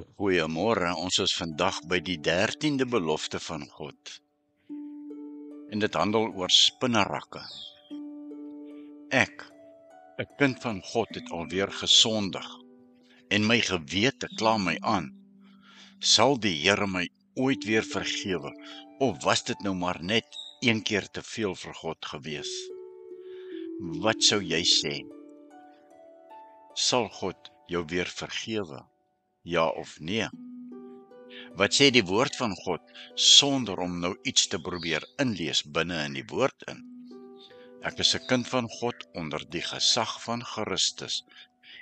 Goeiemôre, ons is vandag by die 13de belofte van God. En dit handel oor spinnerakke. Ek, 'n kind van God, het alweer gesondig en my gewete kla my aan. Sal die Here my ooit weer vergewe, of was dit nou maar net een keer te veel vir God gewees? Wat sou jy sê? Sal God jou weer vergewe? Ja of nee? Wat sê die woord van God, sonder om nou iets te probeer inlees binne in die woord in? Ek is 'n kind van God onder die gesag van Christus,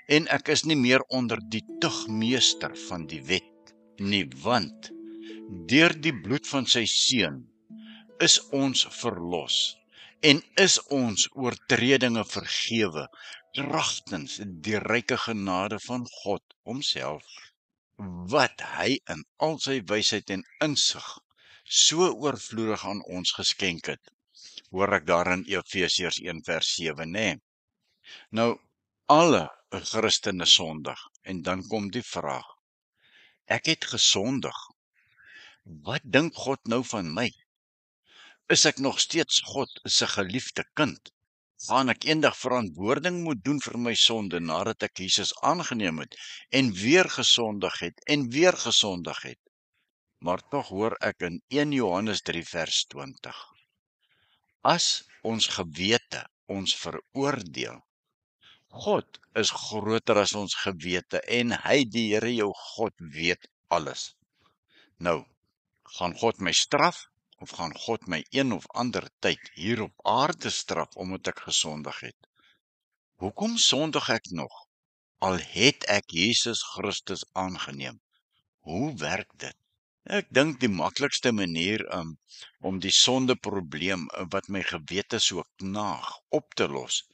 en ek is nie meer onder die tugmeester van die wet nie, want deur die bloed van sy seun is ons verlos en is ons oortredinge vergewe, kragtens die ryke genade van God homself, wat hy in al sy wysheid en insig so oorvloedig aan ons geskenk het. Hoor ek daar in Efesiërs 1 vers 7, nê? Nou, alle Christene sondig, en dan kom die vraag, ek het gesondig, wat dink God nou van my? Is ek nog steeds God se geliefde kind? Gaan ek eendag verantwoording moet doen vir my sonde, nadat ek Jesus aangeneem het, en weer gesondig het? Maar tog hoor ek in 1 Johannes 3 vers 20, as ons gewete ons veroordeel, God is groter as ons gewete, en hy, die Here jou God, weet alles. Nou, gaan God my straf, of gaan God my een of ander tyd hier op aarde straf, omdat ek gesondig het? Hoekom sondig ek nog, al het ek Jesus Christus aangeneem? Hoe werk dit? Ek dink die maklikste manier om die sondeprobleem wat my gewete so knaag op te los,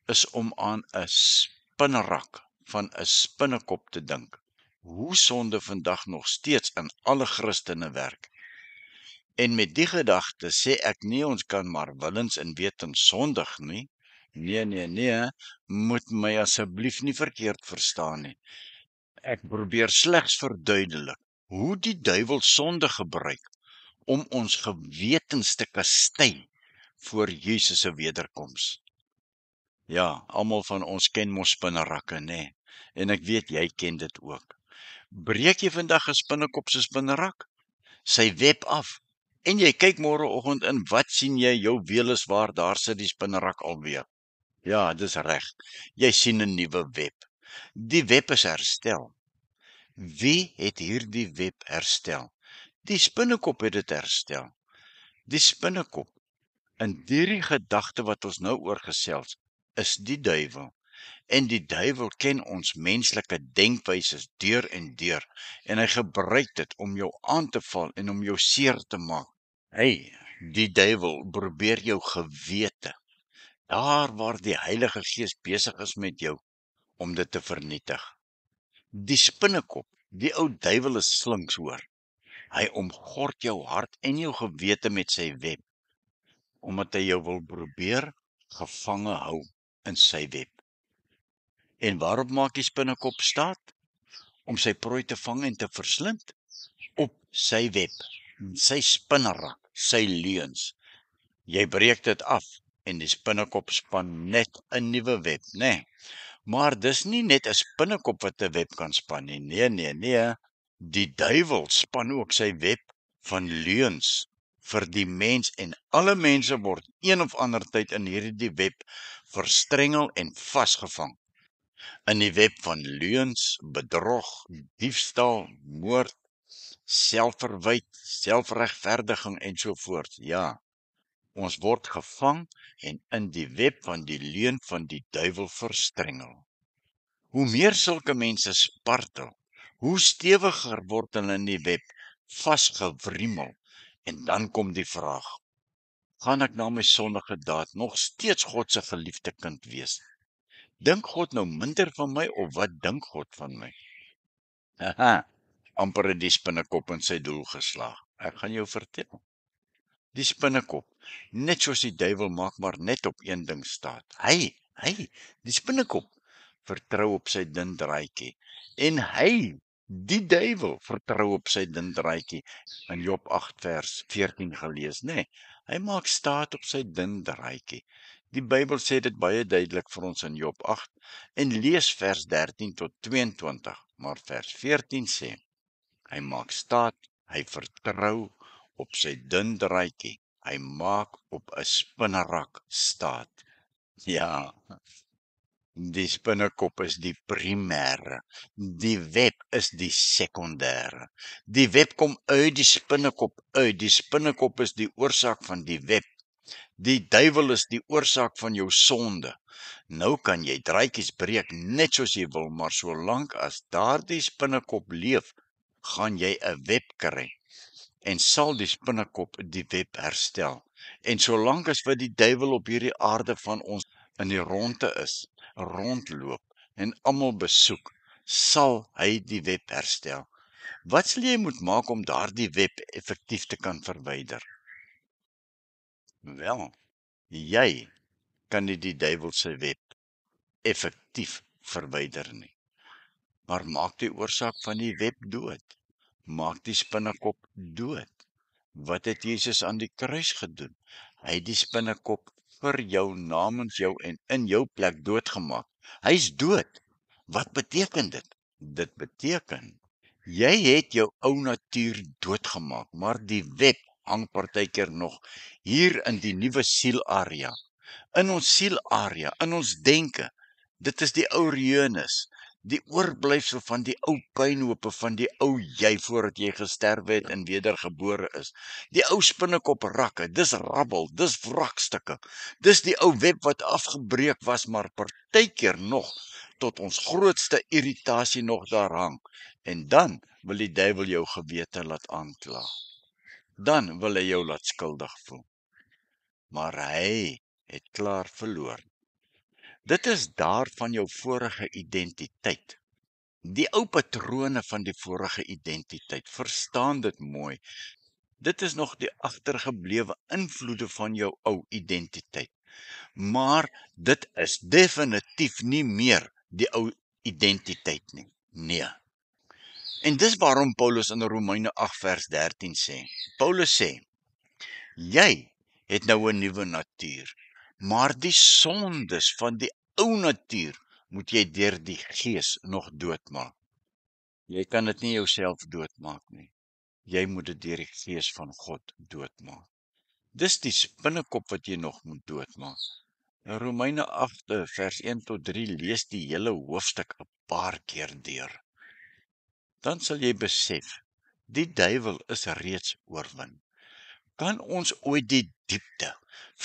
is om aan 'n spinnerak van 'n spinnekop te dink. Hoe sonde vandag nog steeds in alle Christene werk. En met die gedagte sê ek nie ons kan maar willens en wetens sondig nie. Nee, moet my asseblief nie verkeerd verstaan nie. Ek probeer slegs verduidelik hoe die duiwel sonde gebruik om ons gewetens te kastei voor Jesus se wederkoms. Ja, almal van ons ken mos spinnerakke, nê? En ek weet jy ken dit ook. Breek jy vandag 'n spinnekop se spinnerak, sy web af, en jy kyk môreoggend in, wat sien jy? Jou wiel is waar, daar sit die spinnerak alweer. Ja, dis reg. Jy sien 'n nuwe web. Die web is herstel. Wie het hierdie web herstel? Die spinnekop het dit herstel. Die spinnekop, in hierdie gedagte wat ons nou oor gesels, is die duiwel. En die duiwel ken ons menslike denkwyses deur en deur, en hy gebruik dit om jou aan te val en om jou seer te maak. Die duiwel probeer jou gewete, daar waar die Heilige Gees besig is met jou, om dit te vernietig. Die spinnekop, die ou duiwel is slinks, hoor. Hy omgord jou hart en jou gewete met sy web, omdat hy jou wil probeer gevange hou in sy web. En waarop maak die spinnekop staat? Om sy prooi te vang en te verslind? Op sy web, sy spinnerak, sy leuns. Jy breek dit af, en die spinnekop span net 'n nuwe web, nê? Maar dis nie net 'n spinnekop wat 'n web kan span nie. Nee. Die duiwel span ook sy web van leuns vir die mens, en alle mense word een of ander tyd in hierdie web verstrengel en vasgevang. In die web van leuns, bedrog, diefstal, moord, selfverwyd, selfregverdiging en so voort. Ja, ons word gevang en in die web van die leuen van die duiwel verstrengel. Hoe meer sulke mense spartel, hoe stewiger word hulle in die web vasgewriemel. En dan kom die vraag, gaan ek na my sondige daad nog steeds God se geliefde kind wees? Dink God nou minder van my, of wat dink God van my? Amper het die spinnekop in sy doel geslaag. Ek gaan jou vertel. Die spinnekop, net soos die duiwel, maak maar net op een ding staat. Die spinnekop vertrou op sy dun draadjie, en hy Die duiwel vertrou op sy dun draadjie, in Job 8 vers 14 gelees, nee. Hy maak staat op sy dun draadjie. Die Bybel sê dit baie duidelik vir ons in Job 8 en lees vers 13 tot 22, maar vers 14 sê, hy maak staat, hy vertrou op sy dun draadjie, hy maak op 'n spinnerak staat. Ja, die spinnekop is die primêre, die web is die sekondêre. Die web kom uit die spinnekop uit, die spinnekop is die oorsaak van die web. Die duiwel is die oorsaak van jou sonde. Nou kan jy draadjies breek net soos jy wil, maar solank as daardie spinnekop leef, gaan jy 'n web kry en sal die spinnekop die web herstel. En solank as wat die duiwel op hierdie aarde van ons in die ronde is, rondloop en almal besoek, sal hy die web herstel. Wat sal jy moet maak om daardie web effektief te kan verwyder? Wel, jy kan nie die duiwel se web effektief verwyder nie. Maar maak die oorsaak van die web dood. Maak die spinnekop dood. Wat het Jesus aan die kruis gedoen? Hy het die spinnekop vir jou, namens jou en in jou plek doodgemaak. Hy's dood. Wat beteken dit? Dit beteken, jy het jou ou natuur doodgemaak, maar die web hang partykeer nog hier in die nuwe sielarea. In ons sielarea, in ons denke, dit is die ou reunus, die oorblyfsel van die ou pynhope van die ou jy voordat jy gesterwe het en wedergebore is. Die ou spinnekop rakke, dis rabbel, dis wrakstukke. Dis die ou web wat afgebreek was, maar partykeer nog tot ons grootste irritasie nog daar hang. En dan wil die duiwel jou gewete laat aankla. Dan wil hy jou laat skuldig voel. Maar hy het klaar verloor. Dit is daar van jou vorige identiteit. Die ou patrone van die vorige identiteit, verstaan dit mooi. Dit is nog die agtergeblewe invloede van jou ou identiteit. Maar dit is definitief nie meer die ou identiteit nie. Nee. En dis waarom Paulus in Romeine 8 vers 13 sê. Paulus sê, jy het nou 'n nuwe natuur, maar die sondes van die ou natuur moet jy deur die Gees nog doodmaak. Jy kan dit nie jouself doodmaak nie. Jy moet dit deur die Gees van God doodmaak. Dis die spinnekop wat jy nog moet doodmaak. In Romeine 8 vers 1 tot 3 lees die hele hoofstuk 'n paar keer deur. Dan sal jy besef, die duiwel is reeds oorwin. Kan ons ooit die diepte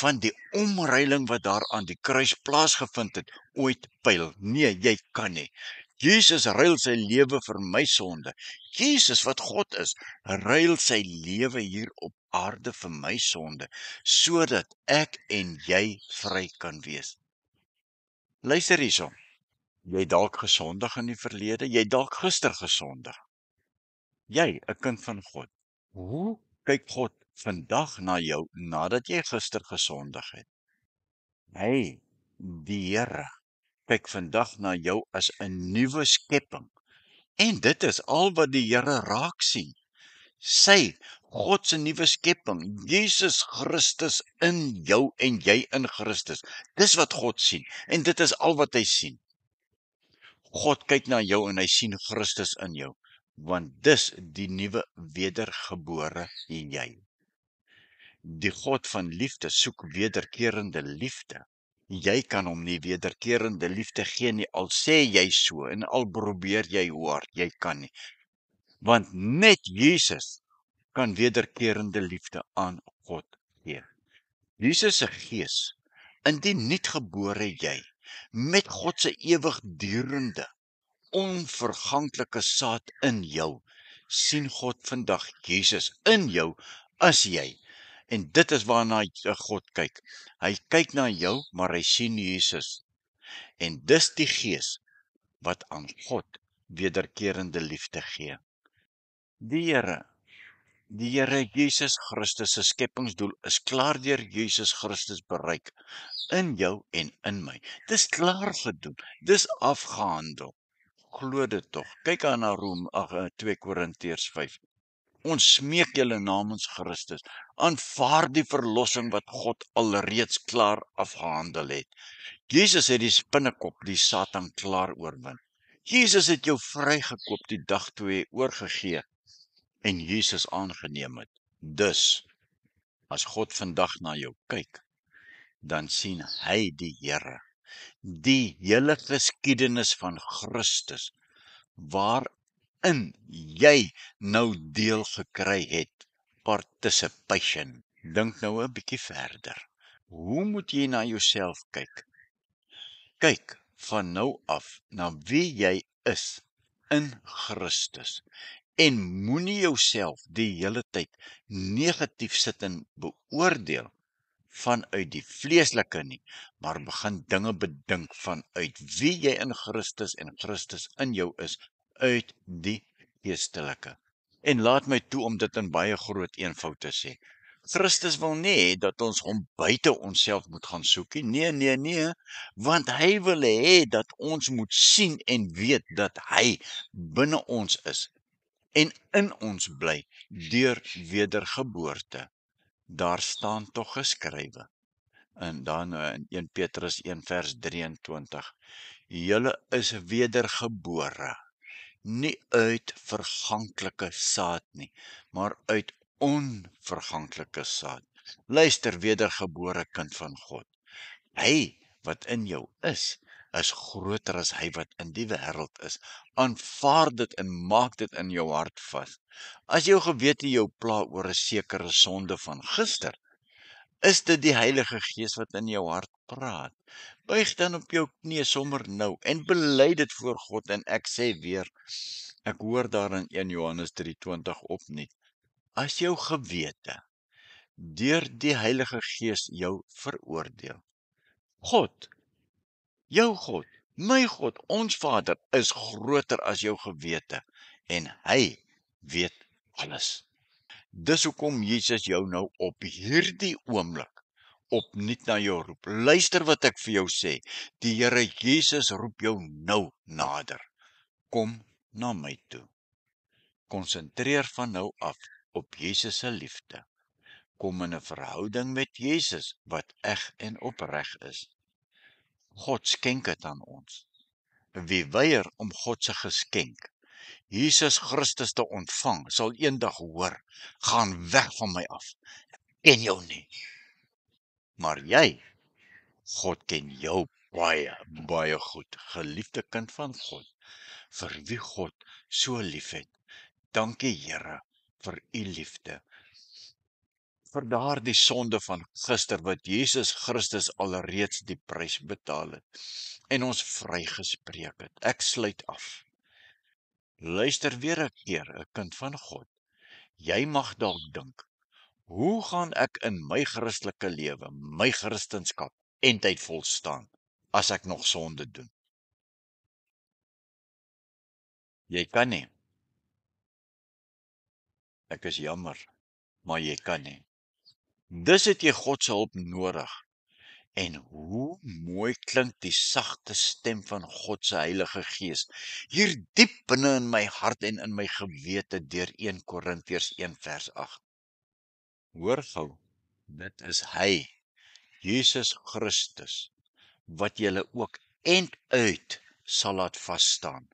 van die omreiling wat daar aan die kruis plaasgevind het, ooit pyl? Nee, jy kan nie. Jesus ruil sy lewe vir my sonde. Jesus wat God is, ruil sy lewe hier op aarde vir my sonde, sodat ek en jy vry kan wees. Luister hierson. Jy dalk gesondig in die verlede, jy dalk gister gesondig. Jy, 'n kind van God. Hoe kyk God vandag na jou nadat jy gister gesondig het? Hy, die Here, kyk vandag na jou as 'n nuwe skepping. En dit is al wat die Here raak sien. Sy, God se nuwe skepping, Jesus Christus in jou en jy in Christus. Dis wat God sien en dit is al wat hy sien. God kyk na jou en hy sien Christus in jou, want dis die nuwe wedergebore jy. Die God van liefde soek wederkerende liefde. Jy kan hom nie wederkerende liefde gee nie, al sê jy so en al probeer jy hoe hard, jy kan nie. Want net Jesus kan wederkerende liefde aan God gee. Jesus se Gees, in die nuutgebore jy, met God se ewigdurende, onverganklike saad in jou, sien God vandag Jesus in jou as jy. En dit is waarna God kyk. Hy kyk na jou, maar hy sien Jesus. En dis die Gees wat aan God wederkerende liefde gee. Die Here Jesus Christus se skepingsdoel is klaar deur Jesus Christus bereik in jou en in my. Dis klaar gedoen. Dis afgehandel. glo dit tog. Kyk aan na 2 Korintiërs 5. Ons smeek julle namens Christus, aanvaar die verlossing wat God alreeds klaar afgehandel het. Jesus het die spinnekop, die Satan, klaar oorwin. Jesus het jou vrygekoop die dag toe hy oorgegee en Jesus aangeneem het. Dus, as God vandag na jou kyk, dan sien hy die Here. Die hele geskiedenis van Christus, waarin jy nou deel gekry het, participation. Dink nou 'n bietjie verder. Hoe moet jy na jouself kyk? Kyk van nou af na wie jy is in Christus en moenie jouself die hele tyd negatief sit en beoordeel vanuit die vleeslike nie, maar begin dinge bedink vanuit wie jy in Christus en Christus in jou is, uit die geestelike. En laat my toe om dit in baie groot eenvoud te sê. Christus wil nie hê dat ons hom buite onsself moet gaan soekie. Nee, want hy wil hê dat ons moet sien en weet dat hy binne ons is en in ons bly deur wedergeboorte. Daar staan tog geskrywe. En dan in 1 Petrus 1 vers 23. Julle is wedergebore, nie uit verganklike saad nie, maar uit onverganklike saad. Luister, wedergebore kind van God. Hy wat in jou is groter as hy wat in die wêreld is. Aanvaar dit en maak dit in jou hart vas. As jou gewete jou pla oor 'n sekere sonde van gister, is dit die Heilige Gees wat in jou hart praat. Buig dan op jou knie sommer nou en bely dit voor God en ek sê weer, ek hoor daar in 1 Johannes 3:20 opnuut. As jou gewete deur die Heilige Gees jou veroordeel, God, jou God, my God, ons Vader is groter as jou gewete en hy weet alles. Dis hoekom Jesus jou nou op hierdie oomblik opnuut na jou roep. Luister wat ek vir jou sê. Die Here Jesus roep jou nou nader. Kom na my toe. Konsentreer van nou af op Jesus se liefde. Kom in 'n verhouding met Jesus wat eg en opreg is. God skenk dit aan ons. Wie weier om God se geskenk, Jesus Christus te ontvang, sal eendag hoor, gaan weg van my af. Ken jou nie. Maar jy, God ken jou baie goed, geliefde kind van God, vir wie God so lief het. Dankie Here vir u liefde. Vir daardie sonde van gister wat Jesus Christus alreeds die prys betaal het en ons vrygespreek het. Ek sluit af. Luister weer 'n keer, 'n kind van God. Jy mag dalk dink, hoe gaan ek in my Christelike lewe, my Christenskap eintyd volstaan as ek nog sonde doen? Jy kan nie. Ek is jammer, maar jy kan nie. Dis het jy God se hulp nodig. En hoe mooi klink die sagte stem van God se Heilige Gees hier diep binne in my hart en in my gewete deur 1 Korintiërs 1 vers 8. Hoor gou, dit is hy, Jesus Christus, wat julle ook uit sal laat vas staan.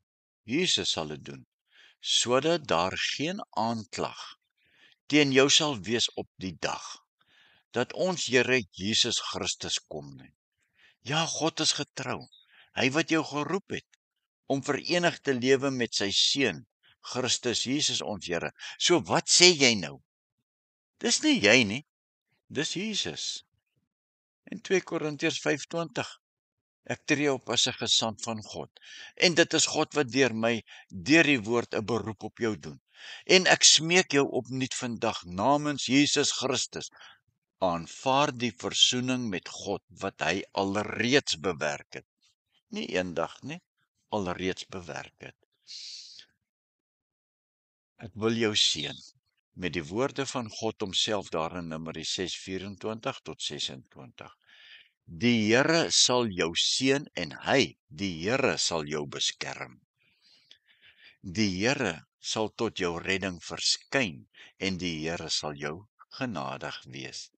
Jesus sal dit doen, sodat daar geen aanklag teen jou sal wees op die dag dat ons Here Jesus Christus kom nie. Ja, God is getrou. Hy wat jou geroep het om verenig te lewe met sy seun, Christus Jesus ons Here. So wat sê jy nou? Dis nie jy nie, dis Jesus. In 2 Korintiërs 5:20. Ek tree op as 'n gesant van God. En dit is God wat deur my, deur die woord 'n beroep op jou doen. En ek smeek jou opnuut vandag namens Jesus Christus. Aanvaar die versoening met God wat hy alreeds bewerk het. Nie eendag nie, alreeds bewerk het. Ek wil jou seën met die woorde van God homself daar in Numeri 6:24 tot 26. Die Here sal jou seën en hy, die Here, sal jou beskerm. Die Here sal tot jou redding verskyn en die Here sal jou genadig wees.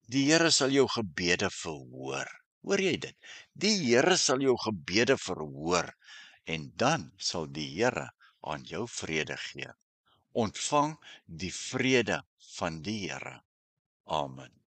Die Here sal jou gebede verhoor. Hoor jy dit? Die Here sal jou gebede verhoor en dan sal die Here aan jou vrede gee. Ontvang die vrede van die Here. Amen.